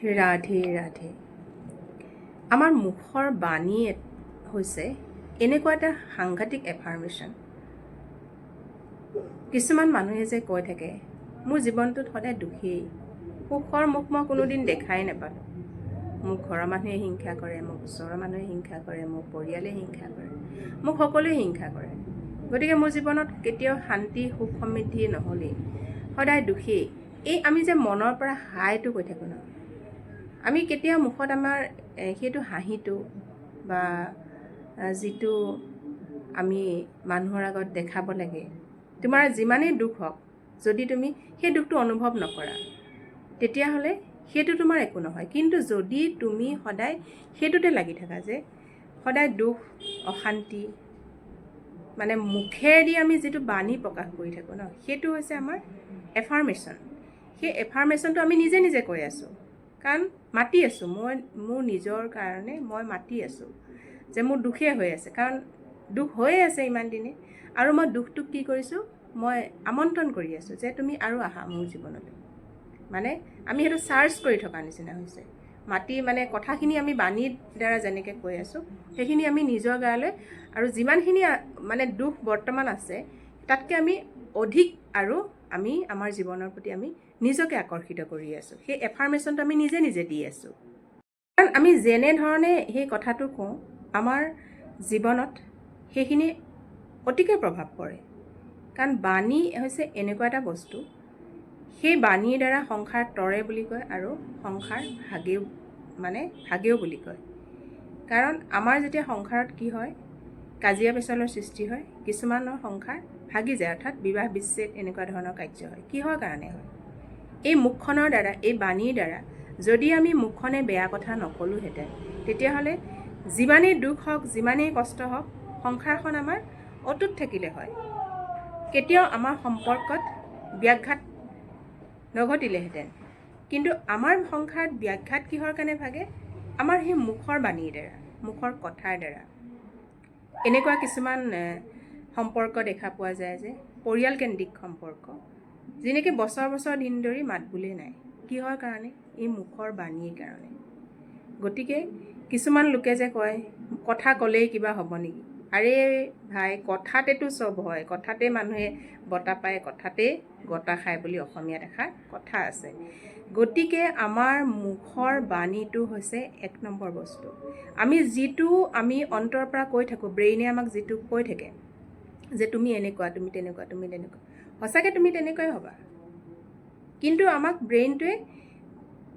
ৰাধে ৰাধে। আমাৰ মুখৰ বাণী হৈছে এনেকুৱা এটা সাংঘাতিক এফাৰ্মেশ্যন। কিছুমান মানুহে যে কৈ থাকে মোৰ জীৱনটোত সদায় দুখেই, সুখৰ মুখ মই কোনোদিন দেখাই নাপালোঁ। মোক ঘৰৰ মানুহে হিংসা কৰে, মোক ওচৰৰ মানুহে হিংসা কৰে, মোক পৰিয়ালে হিংসা কৰে, মোক সকলোৱে হিংসা কৰে। গতিকে মোৰ জীৱনত কেতিয়াও শান্তি সুখ সমৃদ্ধি নহ'লেই, সদায় দুখেই। এই আমি যে মনৰ পৰা হাইটো কৈ থাকোঁ ন, আমি কেতিয়াও মুখত আমাৰ সেইটো হাঁহিটো বা যিটো আমি মানুহৰ আগত দেখাব লাগে, তোমাৰ যিমানেই দুখ হওক, যদি তুমি সেই দুখটো অনুভৱ নকৰা তেতিয়াহ'লে সেইটো তোমাৰ একো নহয়। কিন্তু যদি তুমি সদায় সেইটোতে লাগি থাকা যে সদায় দুখ অশান্তি, মানে মুখেৰেদি আমি যিটো বাণী প্ৰকাশ কৰি থাকোঁ ন, সেইটো হৈছে আমাৰ এফাৰ্মেশ্যন। সেই এফাৰ্মেশ্যনটো আমি নিজে নিজে কৈ আছোঁ, কাৰণ মাতি আছোঁ। মই মোৰ নিজৰ কাৰণে মই মাতি আছোঁ যে মোৰ দুখেই হৈ আছে, কাৰণ দুখ হৈয়ে আছে ইমান দিনে। আৰু মই দুখটোক কি কৰিছোঁ, মই আমন্ত্ৰণ কৰি আছোঁ যে তুমি আৰু আহা মোৰ জীৱনলৈ। মানে আমি সেইটো চাৰ্চ কৰি থকা নিচিনা হৈছে। মাতি মানে কথাখিনি আমি বাণীৰ দ্বাৰা যেনেকৈ কৈ আছোঁ, সেইখিনি আমি নিজৰ গালৈ আৰু যিমানখিনি মানে দুখ বৰ্তমান আছে তাতকৈ আমি অধিক আৰু আমি আমাৰ জীৱনৰ প্ৰতি আমি নিজকে আকৰ্ষিত কৰি আছোঁ। সেই এফাৰ্মেশ্যনটো আমি নিজে নিজে দি আছোঁ। কাৰণ আমি যেনেধৰণে সেই কথাটো কওঁ, আমাৰ জীৱনত সেইখিনি অতিকৈ প্ৰভাৱ পৰে। কাৰণ বাণী হৈছে এনেকুৱা এটা বস্তু, সেই বাণীৰ দ্বাৰা সংসাৰ তৰে বুলি কয় আৰু সংসাৰ ভাগেও বুলি কয়। কাৰণ আমাৰ যেতিয়া সংসাৰত কি হয়, কাজিয়া পেচালৰ সৃষ্টি হয়, কিছুমানৰ সংসাৰ ভাগি যায়, অৰ্থাৎ বিবাহ বিচ্ছেদ এনেকুৱা ধৰণৰ কাৰ্য হয়। কিহৰ কাৰণে হয়? এই মুখখনৰ দ্বাৰা, এই বাণীৰ দ্বাৰা যদি আমি মুখখনে বেয়া কথা নকলোহেঁতেন, তেতিয়াহ'লে যিমানেই দুখ হওক, যিমানেই কষ্ট হওক, সংসাৰখন আমাৰ অটুট থাকিলে হয়। কেতিয়াও আমাৰ সম্পৰ্কত ব্যাঘাত নঘটিলেহেঁতেন। কিন্তু আমাৰ সংসাৰত ব্যাঘাত কিহৰ কাৰণে ভাগে? আমাৰ সেই মুখৰ বাণীৰ দ্বাৰা, মুখৰ কথাৰ দ্বাৰা। এনেকুৱা কিছুমান সম্পৰ্ক দেখা পোৱা যায় যে পৰিয়ালকেন্দ্ৰিক সম্পৰ্ক, যেনেকৈ বছৰ বছৰ দিন ধৰি মাত বোলেই নাই। কিহৰ কাৰণে? এই মুখৰ বাণীৰ কাৰণে। গতিকে কিছুমান লোকে যে কয় কথা ক'লেই কিবা হ'ব নেকি? আৰে ভাই, কথাতেতো চব হয়, কথাতে মানুহে বঁটা পায়, কথাতে গতা খায় বুলি অসমীয়াত এষাৰ কথা আছে। গতিকে আমাৰ মুখৰ বাণীটো হৈছে এক নম্বৰ বস্তু। যিটো আমি অন্তৰৰ পৰা কৈ থাকোঁ, ব্ৰেইনে আমাক যিটো কৈ থাকে যে তুমি এনেকুৱা, তুমি তেনেকুৱা, তুমি তেনেকুৱা, সঁচাকৈ তুমি তেনেকুৱাই হ'বা। কিন্তু আমাক ব্ৰেইনটোৱে,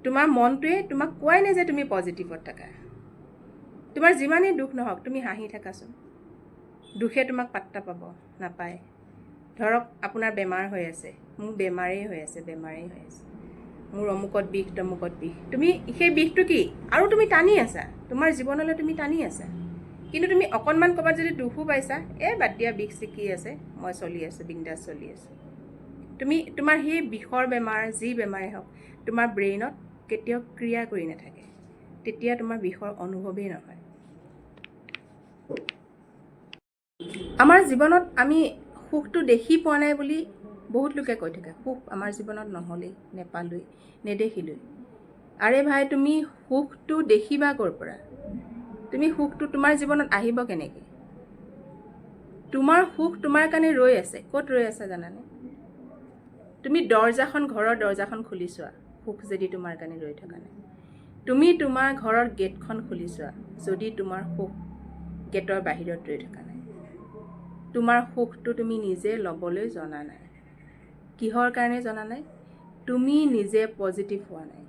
তোমাৰ মনটোৱে তোমাক কোৱাই নাই যে তুমি পজিটিভত থাকা। তোমাৰ যিমানেই দুখ নহওক তুমি হাঁহি থাকাচোন, দুখে তোমাক পাত্তা পাব নাপায়। ধৰক আপোনাৰ বেমাৰ হৈ আছে, মোৰ বেমাৰেই হৈ আছে, মোৰ অমুকত বিষ, তমুকত বিষ। তুমি সেই বিষটো কি আৰু তুমি টানি আছা, তোমাৰ জীৱনলৈ তুমি টানি আছা। কিন্তু তুমি অকণমান ক'ৰবাত যদি দুখো পাইছা, বাদ দিয়া, বিষ চিকি আছে, মই চলি আছোঁ, বিন্দাছ চলি আছোঁ। তোমাৰ সেই বিষৰ বেমাৰ, যি বেমাৰেই হওক, তোমাৰ ব্ৰেইনত কেতিয়াও ক্ৰিয়া কৰি নাথাকে। তেতিয়া তোমাৰ বিষৰ অনুভৱেই নহয়। আমাৰ জীৱনত আমি সুখটো দেখি পোৱা নাই বুলি বহুত লোকে কৈ থাকে। সুখ আমাৰ জীৱনত নহ'লেই, নেপালোৱেই, নেদেখিলোৱেই। আৰে ভাই, তুমি সুখটো দেখিবা ক'ৰ পৰা? তুমি সুখটো তোমাৰ জীৱনত আহিব কেনেকৈ? তোমাৰ সুখ তোমাৰ কাৰণে ৰৈ আছে। ক'ত ৰৈ আছে জানানে? তুমি ঘৰৰ দৰ্জাখন খুলি চোৱা, সুখ যদি তোমাৰ কাৰণে ৰৈ থকা নাই। তুমি তোমাৰ ঘৰৰ গেটখন খুলি চোৱা, যদি তোমাৰ সুখ গেটৰ বাহিৰত ৰৈ থকা নাই। তোমাৰ সুখটো তুমি নিজে ল'বলৈ জনা নাই। কিহৰ কাৰণে জনা নাই? তুমি নিজে পজিটিভ হোৱা নাই,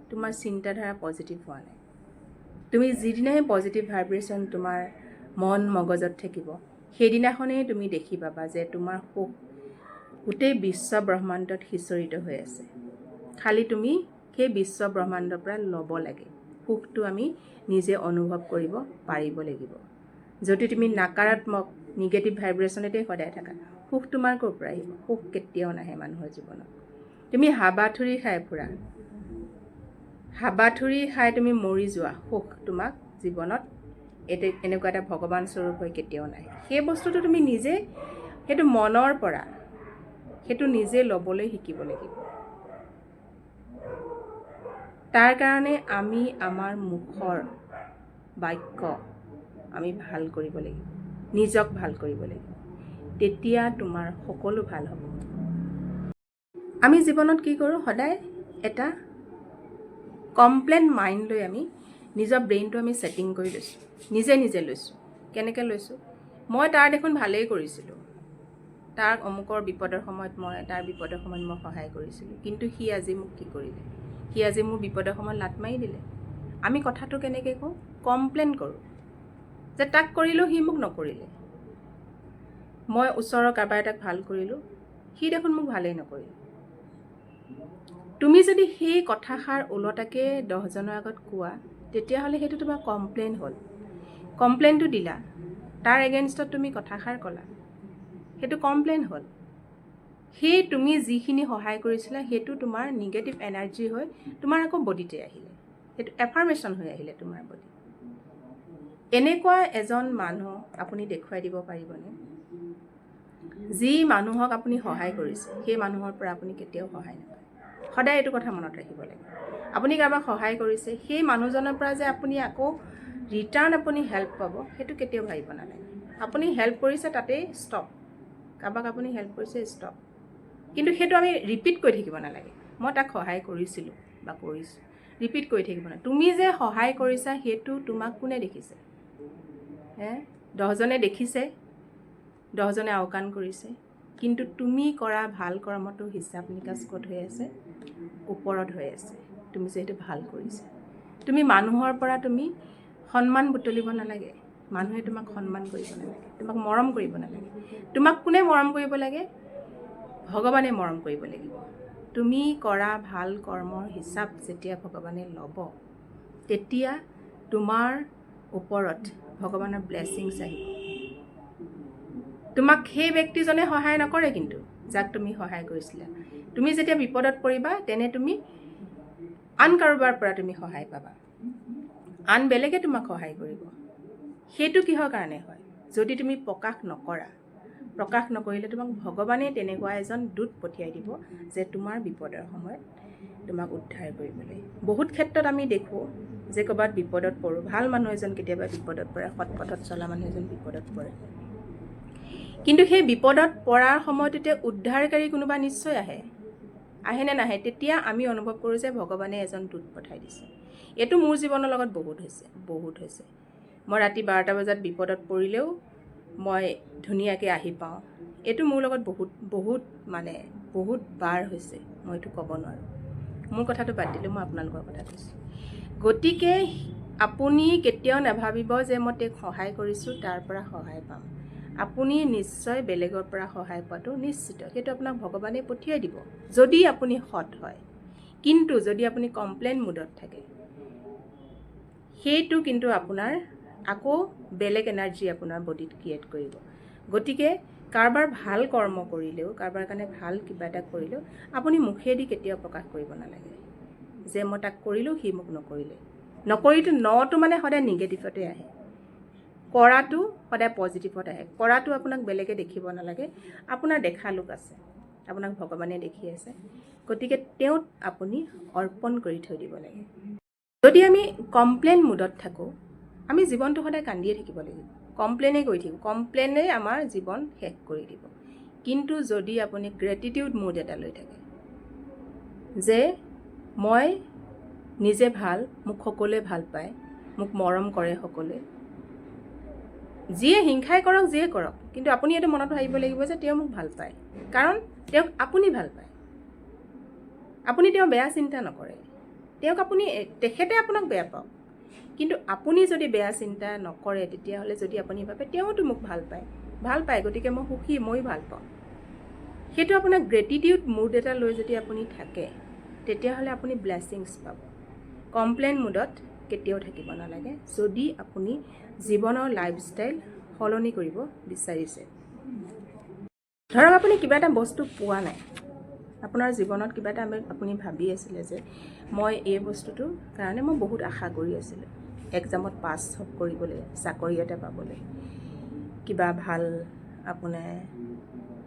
তোমাৰ চিন্তাধাৰা পজিটিভ হোৱা নাই। তুমি যিদিনাই পজিটিভ ভাইব্ৰেশ্যন তোমাৰ মন মগজত থাকিব, সেইদিনাখনেই তুমি দেখি পাবা যে তোমাৰ সুখ গোটেই বিশ্ব ব্ৰহ্মাণ্ডত সিঁচৰিত হৈ আছে। খালি তুমি সেই বিশ্ব ব্ৰহ্মাণ্ডৰ পৰা ল'ব লাগে। সুখটো আমি নিজে অনুভৱ কৰিব পাৰিব লাগিব। যদি তুমি নাকাৰাত্মক নিগেটিভ ভাইব্ৰেশ্যনতে সদায় থাকা, সুখ তোমাৰ ক'ৰ পৰা আহিব? সুখ কেতিয়াও নাহে মানুহৰ জীৱনত। তুমি হাবাথুৰি খাই ফুৰা, হাবাথুৰি খাই তুমি মৰি যোৱা, সুখ তোমাক জীৱনত এনেকুৱা এটা ভগৱান স্বৰূপ হৈ কেতিয়াও নাহে। সেই বস্তুটো তুমি নিজে, সেইটো মনৰ পৰা সেইটো নিজে ল'বলৈ শিকিব লাগিব। তাৰ কাৰণে আমি আমাৰ মুখৰ বাক্য আমি ভাল কৰিব লাগিব, নিজক ভাল কৰিব লাগিব, তেতিয়া তোমাৰ সকলো ভাল হ'ব। আমি জীৱনত কি কৰোঁ, সদায় এটা কমপ্লেইন মাইণ্ড লৈ আমি নিজৰ ব্ৰেইনটো আমি ছেটিং কৰি লৈছোঁ, নিজে লৈছোঁ। কেনেকৈ লৈছোঁ, মই তাৰ দেখোন ভালেই কৰিছিলোঁ, তাৰ অমুকৰ বিপদৰ সময়ত তাৰ বিপদৰ সময়ত মই সহায় কৰিছিলোঁ, কিন্তু সি আজি মোক কি কৰিলে, সি আজি মোৰ বিপদৰ সময়ত লাত মাৰি দিলে। আমি কথাটো কেনেকৈ কওঁ, কমপ্লেইন কৰোঁ যে তাক কৰিলোঁ, সি মোক নকৰিলে। মই ওচৰৰ কাৰোবাৰ এটাক ভাল কৰিলোঁ, সি দেখোন মোক ভালেই নকৰিলে। তুমি যদি সেই কথাষাৰ ওলটাকে 10জনৰ আগত কোৱা, তেতিয়াহ'লে সেইটো তোমাৰ কমপ্লেইন হ'ল। কমপ্লেইনটো দিলা, তাৰ এগেইনষ্টত তুমি কথাষাৰ ক'লা, সেইটো কমপ্লেইন হ'ল। সেই তুমি যিখিনি সহায় কৰিছিলা সেইটো তোমাৰ নিগেটিভ এনাৰ্জি হৈ তোমাৰ আকৌ বডিতে আহিলে, সেইটো এফাৰ্মেশ্যন হৈ আহিলে তোমাৰ বডি। এনেকুৱা এজন মানুহ আপুনি দেখুৱাই দিব পাৰিবনে, যি মানুহক আপুনি সহায় কৰিছে সেই মানুহৰ পৰা আপুনি কেতিয়াও সহায় নাপায়। সদায় এইটো কথা মনত ৰাখিব লাগে। আপুনি কাৰোবাক সহায় কৰিছে, সেই মানুহজনৰ পৰা যে আপুনি আকৌ ৰিটাৰ্ণ আপুনি হেল্প পাব, সেইটো কেতিয়াও ভাবিব নালাগে। আপুনি হেল্প কৰিছে তাতেই ষ্টপ, কাৰোবাক আপুনি হেল্প কৰিছে ষ্টপ। কিন্তু সেইটো আমি ৰিপিট কৰি থাকিব নালাগে, মই তাক সহায় কৰিছিলোঁ বা কৰিছোঁ, ৰিপিট কৰি থাকিব নালাগে। তুমি যে সহায় কৰিছা সেইটো তোমাক কোনে দেখিছে, 10জনে দেখিছে, 10জনে আওকাণ কৰিছে, কিন্তু তুমি কৰা ভাল কৰ্মটো হিচাপ নিকাচ ক'ত হৈ আছে, ওপৰত হৈ আছে। তুমি যে সেইটো ভাল কৰিছা, তুমি মানুহৰ পৰা তুমি সন্মান বুটলিব নালাগে, মানুহে তোমাক সন্মান কৰিব নালাগে, তোমাক মৰম কৰিব নালাগে। তোমাক কোনে মৰম কৰিব লাগে, ভগৱানে মৰম কৰিব লাগিব। তুমি কৰা ভাল কৰ্মৰ হিচাপ যেতিয়া ভগৱানে ল'ব, তেতিয়া তোমাৰ ওপৰত ভগৱানৰ ব্লেছিংছ আহিব। তোমাক সেই ব্যক্তিজনে সহায় নকৰে, কিন্তু যাক তুমি সহায় কৰিছিলা, তুমি যেতিয়া বিপদত পৰিবা তেনে তুমি আন কাৰোবাৰ পৰা তুমি সহায় পাবা, আন বেলেগে তোমাক সহায় কৰিব। সেইটো কিহৰ কাৰণে হয়, যদি তুমি প্ৰকাশ নকৰা, প্ৰকাশ নকৰিলে তোমাক ভগৱানে তেনেকুৱা এজন দূত পঠিয়াই দিব যে তোমাৰ বিপদৰ সময়ত তোমাক উদ্ধাৰ কৰিবলৈ। বহুত ক্ষেত্ৰত আমি দেখোঁ যে ক'ৰবাত বিপদত পৰোঁ, ভাল মানুহ এজন কেতিয়াবা বিপদত পৰে, সৎ পথত চলা মানুহ এজন বিপদত পৰে, কিন্তু সেই বিপদত পৰাৰ সময়টোতে উদ্ধাৰকাৰী কোনোবা নিশ্চয় আহেনে নাহে, তেতিয়া আমি অনুভৱ কৰোঁ যে ভগৱানে এজন দূত পঠাই দিছে। এইটো মোৰ জীৱনৰ লগত বহুত হৈছে। মই ৰাতি 12টা বজাত বিপদত পৰিলেও মই ধুনীয়াকৈ আহি পাওঁ। এইটো মোৰ লগত বহুত বাৰ হৈছে, মই এইটো ক'ব নোৱাৰোঁ। মোৰ কথাটো বাদ দিলোঁ, মই আপোনালোকৰ কথা কৈছোঁ। গতিকে আপুনি কেতিয়াও নাভাবিব যে মই তেওঁক সহায় কৰিছোঁ তাৰ পৰা সহায় পাম। আপুনি নিশ্চয় বেলেগৰ পৰা সহায় পোৱাটো নিশ্চিত, সেইটো আপোনাক ভগৱানে পঠিয়াই দিব যদি আপুনি সৎ হয়। কিন্তু যদি আপুনি কমপ্লেইন মুডত থাকে, সেইটো কিন্তু আপোনাৰ আকৌ বেলেগ এনাৰ্জি আপোনাৰ বডিত ক্ৰিয়েট কৰিব। গতিকে কাৰোবাৰ ভাল কৰ্ম কৰিলেও, কাৰোবাৰ কাৰণে ভাল কিবা এটা কৰিলেও আপুনি মুখেদি কেতিয়াও প্ৰকাশ কৰিব নালাগে যে মই তাক কৰিলোঁ, সি মোক নকৰিলে। নটো মানে সদায় নিগেটিভতে আহে, কৰাটো সদায় পজিটিভত আহে। কৰাটো আপোনাক বেলেগে দেখিব নালাগে, আপোনাৰ দেখা লোক আছে, আপোনাক ভগৱানে দেখি আছে। গতিকে তেওঁত আপুনি অৰ্পণ কৰি থৈ দিব লাগে। যদি আমি কমপ্লেইন মুডত থাকোঁ, আমি জীৱনটো সদায় কান্দিয়ে থাকিব লাগিব, কমপ্লেইনেই কৰি থাকিব, কমপ্লেইনেই আমাৰ জীৱন শেষ কৰি দিব। কিন্তু যদি আপুনি গ্ৰেটিটিউড মুড এটা লৈ থাকে যে মই নিজে ভাল, মোক সকলোৱে ভাল পায়, মোক মৰম কৰে সকলোৱে, যিয়ে হিংসাই কৰক, যিয়ে কৰক, কিন্তু আপুনি এইটো মনত ভাবিব লাগিব যে তেওঁ মোক ভাল পায়, কাৰণ তেওঁক আপুনি ভাল পায়। আপুনি তেওঁ বেয়া চিন্তা নকৰে, তেখেতে আপোনাক বেয়া পাওক, কিন্তু আপুনি যদি বেয়া চিন্তা নকৰে, তেতিয়াহ'লে যদি আপুনি ভাবে তেওঁতো মোক ভাল পায়, গতিকে মই সুখী, ময়ো ভাল পাওঁ, সেইটো আপোনাৰ গ্ৰেটিটিউড মুড এটা লৈ যদি আপুনি থাকে, তেতিয়াহ'লে আপুনি ব্লেছিংছ পাব। কমপ্লেইন মুডত কেতিয়াও থাকিব নালাগে যদি আপুনি জীৱনৰ লাইফষ্টাইল সলনি কৰিব বিচাৰিছে। ধৰক আপুনি কিবা এটা বস্তু পোৱা নাই, আপোনাৰ জীৱনত কিবা এটা আপুনি ভাবি আছিলে যে মই এই বস্তুটোৰ কাৰণে মই বহুত আশা কৰি আছিলোঁ, এক্সামত পাছ কৰিবলৈ, চাকৰি এটা পাবলৈ, কিবা ভাল আপোনাৰ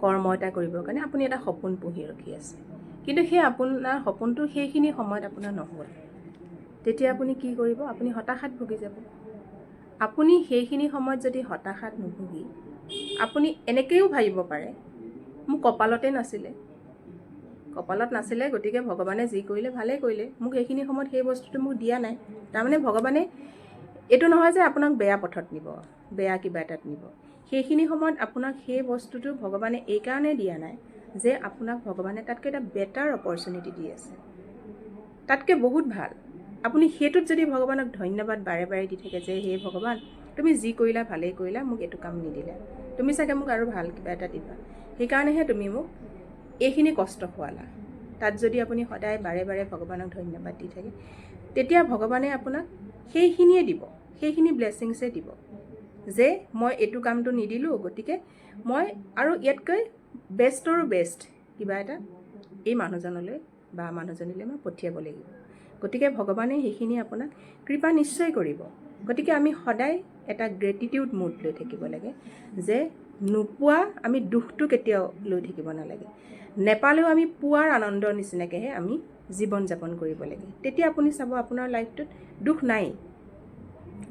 কৰ্ম এটা কৰিবৰ কাৰণে আপুনি এটা সপোন পুহি ৰখি আছে, কিন্তু সেই আপোনাৰ সপোনটো সেইখিনি সময়ত আপোনাৰ নহ'ল। তেতিয়া আপুনি কি কৰিব? আপুনি হতাশাত ভুগি যাব। আপুনি সেইখিনি সময়ত যদি হতাশাত নুভুগি আপুনি এনেকৈও ভাবিব পাৰে, মোৰ কপালতে নাছিলে, কপালত নাছিলে, গতিকে ভগৱানে যি কৰিলে ভালেই কৰিলে, মোক সেইখিনি সময়ত সেই বস্তুটো মোক দিয়া নাই। তাৰমানে ভগৱানে এইটো নহয় যে আপোনাক বেয়া পথত নিব, বেয়া কিবা এটাত নিব। সেইখিনি সময়ত আপোনাক সেই বস্তুটো ভগৱানে এইকাৰণে দিয়া নাই যে আপোনাক ভগৱানে তাতকৈ এটা বেটাৰ অপৰচুনিটি দি আছে, তাতকৈ বহুত ভাল। আপুনি সেইটোত যদি ভগৱানক ধন্যবাদ বাৰে বাৰে দি থাকে যে হে ভগৱান, তুমি যি কৰিলা ভালেই কৰিলা, মোক এইটো কাম নিদিলা, তুমি চাগে মোক আৰু ভাল কিবা এটা দিবা, সেইকাৰণেহে তুমি মোক এইখিনি কষ্ট খোৱালা। তাত যদি আপুনি সদায় বাৰে বাৰে ভগৱানক ধন্যবাদ দি থাকে, তেতিয়া ভগৱানে আপোনাক সেইখিনিয়ে দিব, সেইখিনি ব্লেছিংছে দিব যে মই এইটো কামটো নিদিলোঁ, গতিকে মই আৰু ইয়াতকৈ বেষ্টৰো বেষ্ট কিবা এটা এই মানুহজনলৈ বা মানুহজনীলৈ মই পঠিয়াব লাগিব। গতিকে ভগৱানে সেইখিনি আপোনাক কৃপা নিশ্চয় কৰিব। গতিকে আমি সদায় এটা গ্ৰেটিটিউড মুড লৈ থাকিব লাগে যে নোপোৱা আমি দুখটো কেতিয়াও লৈ থাকিব নালাগে, নেপালেও আমি পোৱাৰ আনন্দৰ নিচিনাকৈহে আমি জীৱন যাপন কৰিব লাগে। তেতিয়া আপুনি চাব আপোনাৰ লাইফটোত দুখ নাই,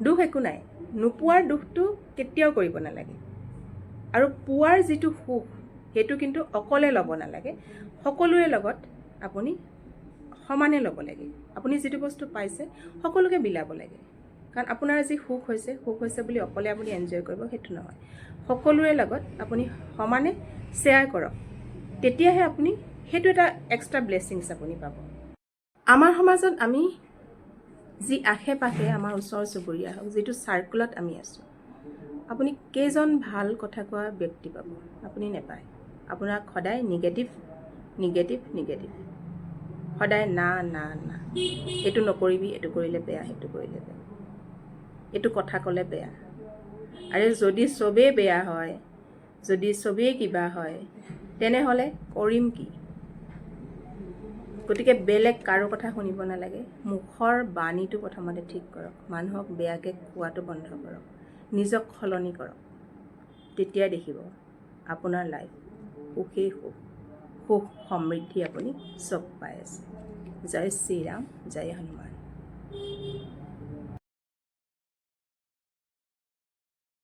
দুখ একো নাই। নোপোৱাৰ দুখটো কেতিয়াও কৰিব নালাগে। আৰু পোৱাৰ যিটো সুখ সেইটো কিন্তু অকলে ল'ব নালাগে, সকলোৰে লগত আপুনি সমানে ল'ব লাগে। আপুনি যিটো বস্তু পাইছে সকলোকে বিলাব লাগে। কাৰণ আপোনাৰ যি সুখ হৈছে বুলি অকলে আপুনি এনজয় কৰিব সেইটো নহয়, সকলোৰে লগত আপুনি সমানে শ্বেয়াৰ কৰক, তেতিয়াহে আপুনি সেইটো এটা এক্সট্ৰা ব্লেছিংছ আপুনি পাব। আমাৰ সমাজত আমি যি আশে পাশে আমাৰ ওচৰ চুবুৰীয়া হওক, যিটো চাৰ্কুলত আমি আছোঁ, আপুনি কেইজন ভাল কথা কোৱা ব্যক্তি পাব? আপুনি নেপায়। আপোনাক সদায় নিগেটিভ, সদায় না, এইটো নকৰিবি, এইটো কৰিলে বেয়া, সেইটো কৰিলে বেয়া, এইটো কথা ক'লে বেয়া। আৰে যদি চবেই বেয়া হয়, যদি চবেই কিবা হয়, তেনেহ'লে কৰিম কি? গতিকে বেলেগ কাৰো কথা শুনিব নালাগে। মুখৰ বাণীটো প্ৰথমতে ঠিক কৰক, মানুহক বেয়াকৈ কোৱাটো বন্ধ কৰক, নিজক সলনি কৰক, তেতিয়া দেখিব আপোনাৰ লাইফ সুখেই সুখ সমৃদ্ধি আপুনি চব পাই আছে। জয় শ্ৰীৰাম, জয় হনুমান।